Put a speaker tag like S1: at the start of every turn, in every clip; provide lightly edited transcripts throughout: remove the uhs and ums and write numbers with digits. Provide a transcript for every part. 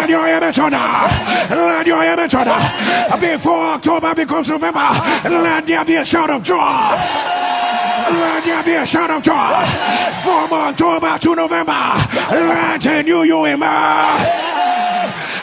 S1: Let your image on. Let your image on. Before October becomes November, let there be a shout of joy. Let there be a shout of joy. From October to November, let a new you emerge.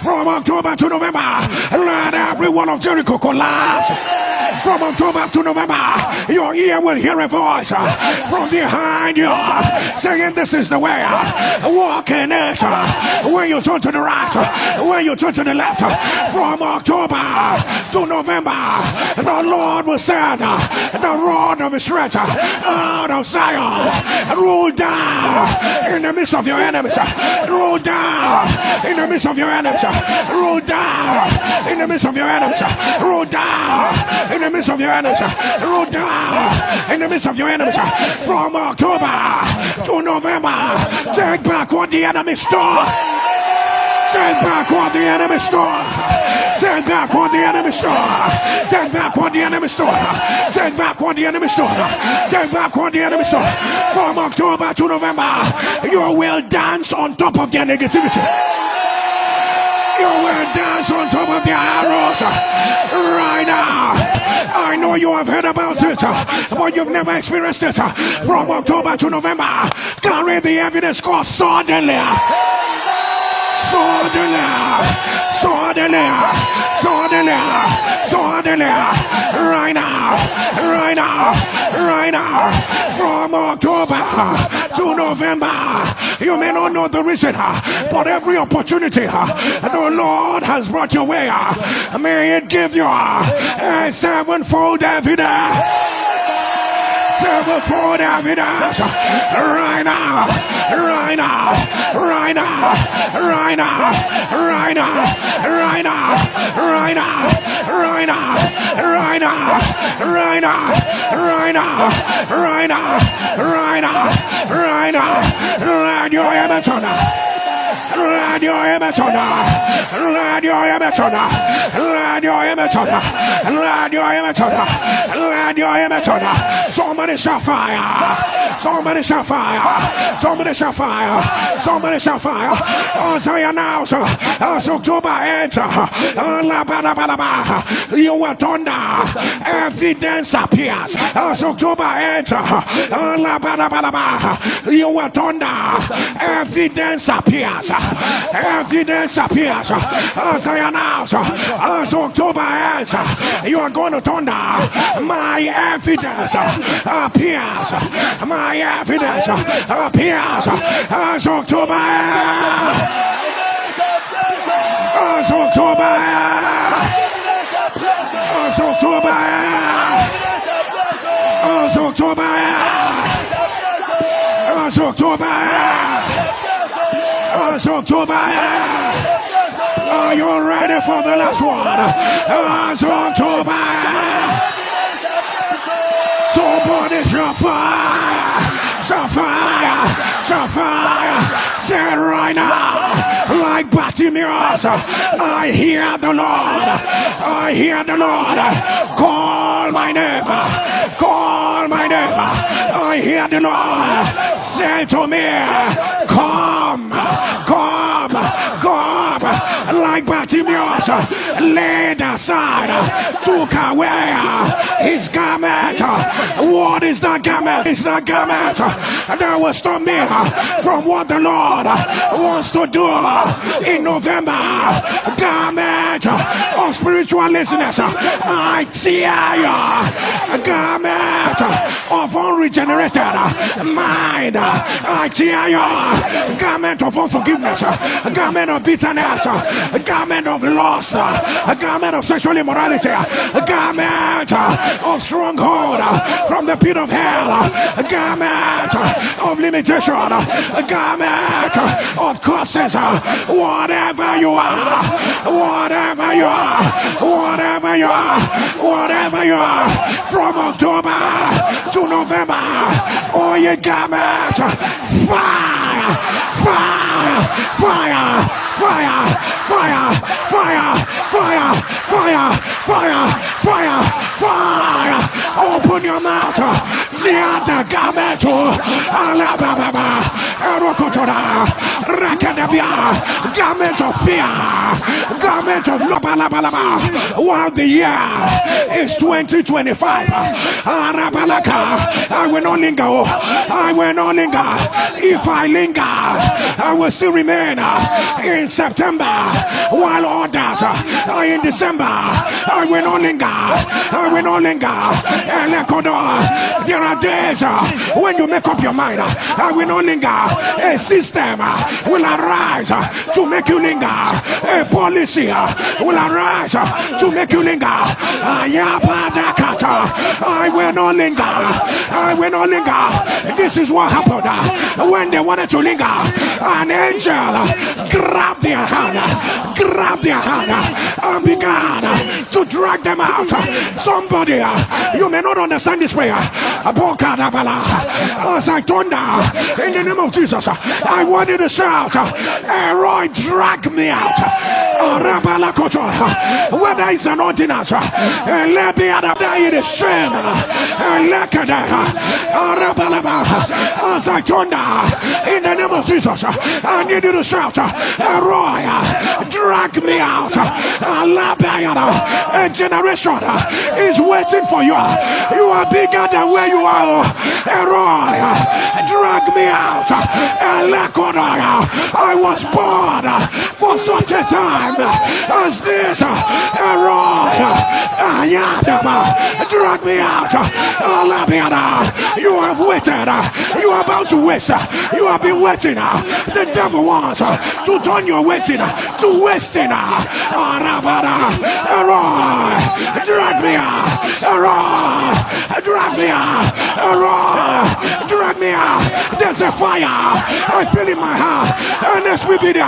S1: From October to November, let every wall of Jericho collapse. From October to November, your ear will hear a voice from behind you saying, this is the way, walk in it. When you turn to the right, when you turn to the left, from October to November, the Lord will send the rod of his stretch out of Zion, roll down in the midst of your enemies, roll down in the midst of your enemies, roll down in the midst of your enemies, roll down in the midst of your enemies, roll down in the midst of your enemies. From October to November, take back what the enemy stole. Take back what the enemy stole. Take back what the enemy stole. Take back what the enemy stole. Take back what the enemy stole. Take back what the enemy stole. From October to November, you will dance on top of their negativity. You will dance on top of the arrows right now. I know you have heard about it, but you've never experienced it. From October to November, carry the evidence called suddenly. Suddenly, suddenly, suddenly, suddenly, right now, right now, right now. From October to November, you may not know the reason, but every opportunity the Lord has brought your way, may it give you a sevenfold evidence. Sevenfold evidence right now, right now, right now, right now, right now, right now, right now, right now, right now, right now, right now, right now, right now, right now. Let your image on. Let your image on. Let your image on. Let your image on. Let your image on. Let your image on. Somebody shall fire. Somebody shall fire. Somebody shall fire. Somebody shall fire. As I announce, as October ends, you will thunder. Evidence appears. As October ends, you will thunder. Evidence appears. Evidence appears. As I announce, as October ends, you are going to thunder. My evidence appears. My evidence appears. As October ends. As October ends. As October ends. As October ends. As October ends. As October ends. Are you ready for the last one? As October ends. Somebody shall fire. Shall fire. Shall fire. Say it right now. Like Bartimaeus, I hear the Lord. I hear the Lord. Call my name. Call my name. I hear the Lord. Say to me, come, come, come. Like Bartimaeus, laid aside, took away his garment. What is that garment? It's the garment that will stop me from what the Lord wants to do in November. Garment of spiritual laziness, I tear you. Garment of unregenerated mind, I tear you. Garment of unforgiveness, garment of bitterness, garment of lust, garment of sexual immorality, garment of stronghold from the pit of hell, garment of limitation, garment of curses. Whatever you are, whatever you are, whatever you are, whatever you are, from October to November, oh, you garment, fire, fire, fire, fire, fire, fire, fire, fire, fire, fire, fire. Open your mouth. Ziada Gameto, Alababa, Erokotora, Rakadabia, garment of fear, garment of Lobalabalaba. While the year is 2025, Arabalaka, I will not linger, I will not linger. If I linger, I will still remain in September, while others are in December. I will not linger, I will not linger. There are days when you make up your mind, I will not linger. A system will arise to make you linger. A policy will arise to make you linger. I will not linger. I will not linger. This is what happened when they wanted to linger. An angel grabbed their hand, and began to drag them out. Somebody, you may not understand this prayer. As I thunder in the name of Jesus, I want you to shout, ELROI, drag me out. Whether it's an ordinance, it is shame. As I thunder in the name of Jesus, I need you to shout, ELROI, drag me out. A generation is waiting for you. You are bigger than where you are. ELROI, drag me out. I was born for such a time as this. ELROI, drag me out. You have waited. You are about to waste. You have been waiting. The devil wants to turn your waiting to wasting. ELROI, drag me out. ELROI, drag me out. ELROI, drag me out. There's a fire I feel in my heart. NSPPD.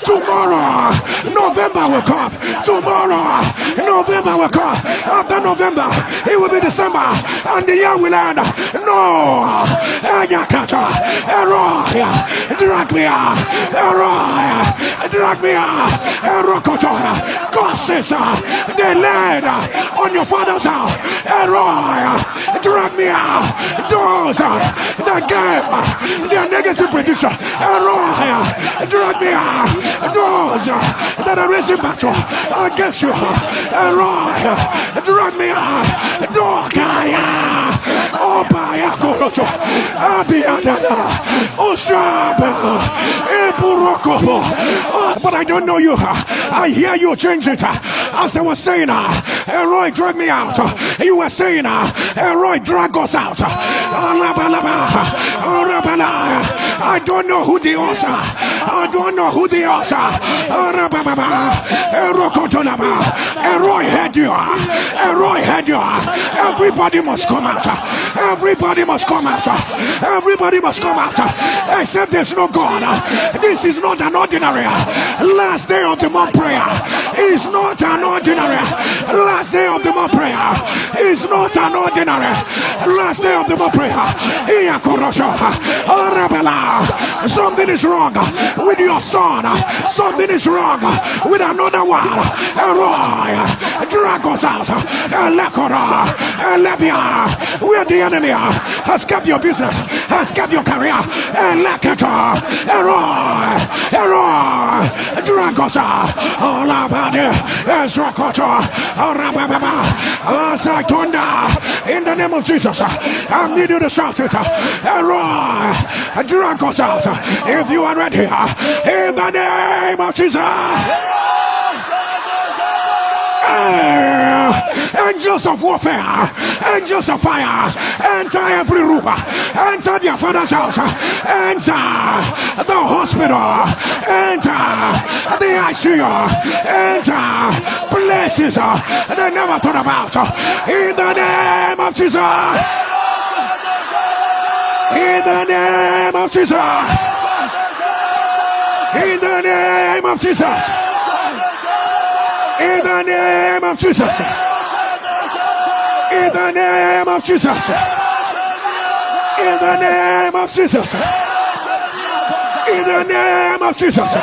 S1: Tomorrow, November will come. Tomorrow, November will come. After November, it will be December, and the year will end. No, ELROI, drag me out. ELROI, drag me out. God says they laid on your father's house. ELROI, drag me out. Those that gave their negative prediction. ELROI, drag me out. Those that are raising battle against you. ELROI, drag me out. But I don't know you. I hear you change it. As I was saying, ELROI, drag me out. You were saying, ELROI, drag us out. I don't know who they are. I don't know who they are. ELROI heard you. ELROI heard you. Everybody must come out. Everybody must come out. Everybody must come out. Except there's no God. This is not an ordinary last day of the month prayer. It's not an ordinary last day of the month prayer. It's not an ordinary last day of the month prayer. Something is wrong with your son. Something is wrong with another one. ELROI, drag us out. Where the enemy has kept your business, has kept your career. ELROI, drag us out. All about it. As I thunder in the name of Jesus, I need you to shout it. ELROI, drag us out. If you are ready, in the name of Jesus. Angels of warfare, angels of fire, enter every room, enter their father's house, enter the hospital, enter the ICU, enter places they never thought about. In the name of Jesus. In the name of Jesus. In the name of Jesus. In the name of Jesus. In the name of Jesus. In the name of Jesus. In the name of Jesus.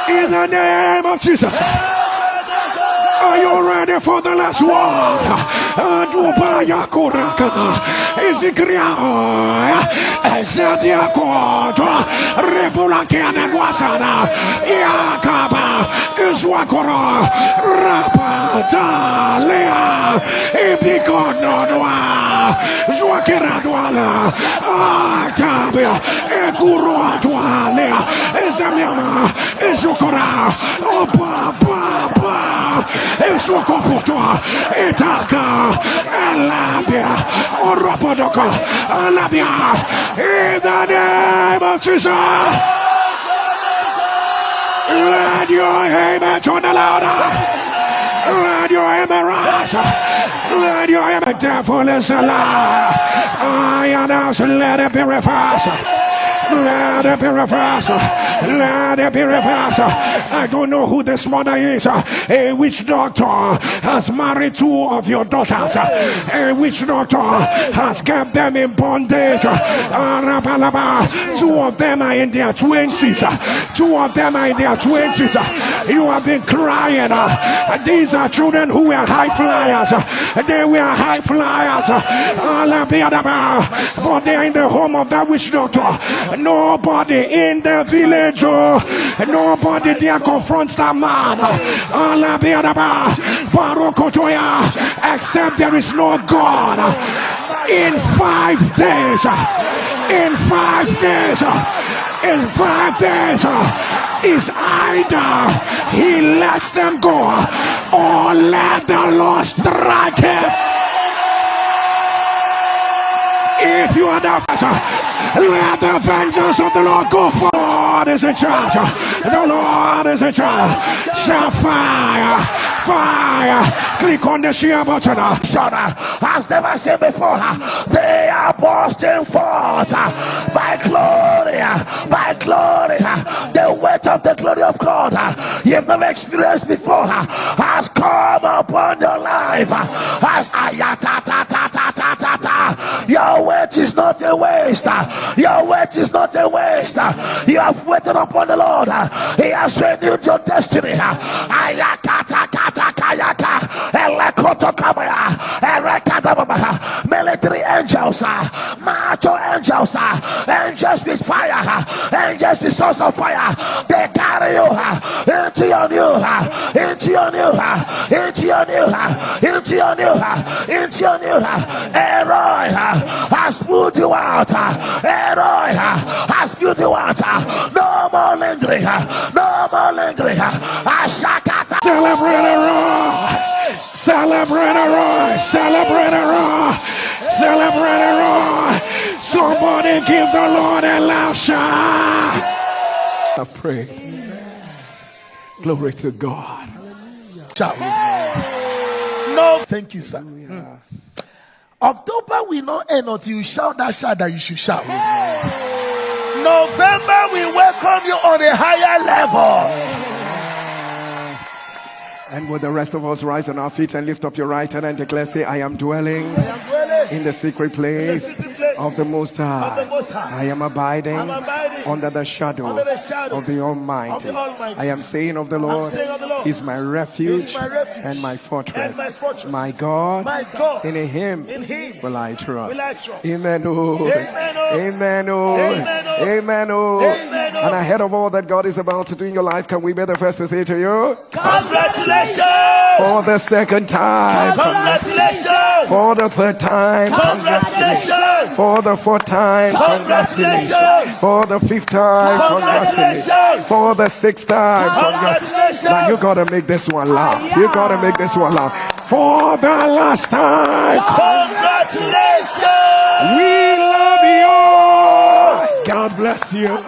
S1: In the name of Jesus. Are you ready for the last one? Dubaya Kuraka, Ezekiel, Ezedia Koto, Rebulakana Guasana, Yakaba, Kiswakoro, Rapata, Lea, Epiconoa, Zuakeradwala, Akabia, Ekuruatualea, Ezamiama, Ezukora, Opa, Papa, Esukoputua, Etaka, Alabia, Oropodoka, Alabia, in the name of Jesus. Let your amen turn the louder. Let your amen rise. Let your amen, devil is alive. I announce, let it be reversed. Let it be reversed. Let it be reversed. I don't know who this mother is. A witch doctor has married two of your daughters. A witch doctor has kept them in bondage. Two of them are in their 20s. Two of them are in their 20s. You have been crying. These are children who were high flyers. They were high flyers. But they are in the home of that witch doctor. Nobody in the village, nobody there confronts that man. Except there is no God. In 5 days, in 5 days, in 5 days, is either he lets them go or let the Lord strike him. If you are the first, let the vengeance of the Lord go forward. The Lord is in charge. The Lord is in charge. Shall fire. Fire. Click on the share button. As never seen before, they are bursting forth by glory. By glory. The weight of the glory of God you've never experienced before has come upon your life. As your weight is not a waste. Your weight is not a waste. You have waited upon the Lord. He has renewed your destiny. Military angels, macho angels, angels with fire, angels with source of fire. They carry you into your new, into your new, into your new, into your new, into your new. ELROI has put you out. ELROI has put you out. No more lingering. No more lingering. Celebrate ELROI. Celebrate ELROI. Celebrate ELROI. Celebrate ELROI. Somebody give the Lord a loud shout. I pray. Glory to God.
S2: Shout. No, thank you, sir. October will not end until you shout that shout that you should shout. November will welcome you on a higher level.
S1: And will the rest of us rise on our feet and lift up your right hand and declare, say, I am dwelling in the secret place of the Most High. I am abiding under the shadow of the Almighty. I am saying of the Lord, He's my refuge and my fortress. My God, in Him will I trust. Amen. Amen. Amen. And ahead of all that God is about to do in your life, can we be the first to say to you,
S2: congratulations!
S1: For the second time,
S2: congratulations!
S1: For the third time,
S2: congratulations!
S1: For the fourth time,
S2: congratulations!
S1: For the fifth time,
S2: congratulations!
S1: For the sixth time,
S2: congratulations!
S1: Now you gotta make this one loud. You gotta make this one loud. For the last time,
S2: congratulations!
S1: We love you. God bless you.